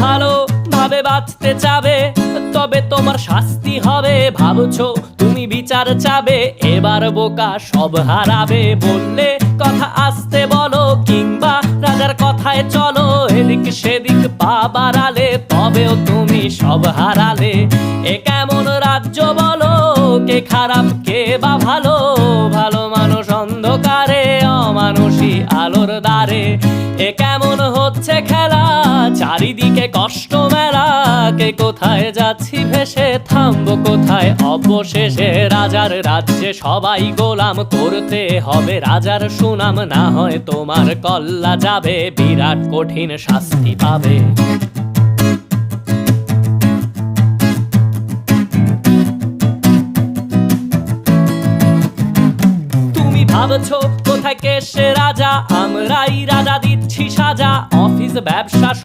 ভালো ভাবে বাঁচতে চাবে, তবে তোমার শাস্তি হবে। ভাবছো তুমি বিচার চাবে, এবার বোকা সব হারাবে। বললে কথা আস্তে বলো, কিংবা রাজার কথায় চলো। এদিক সেদিক পা বাড়ালে, তবেও তুমি সব হারালে। এ কেমন রাজ্য বলো, কে খারাপ কে বা ভালো? ভালো মানুষ অন্ধকারে, অমানুষী আলোর দ্বারে। এ কেমন হচ্ছে খেলা, চারিদিকে কষ্ট মেলা। কে কোথায় যাচ্ছি ভেসে, থামবো কোথায় অবশেষে? রাজার রাজ্যে সবাই গোলাম, করতে হবে রাজার সুনাম। না হয় তোমার কল্লা যাবে, বিরাট কঠিন শাস্তি পাবে। ভাবছো কোথায় কে সে রাজা, আমরাই রাজা দিচ্ছি সাজা। অফিস ব্যবসা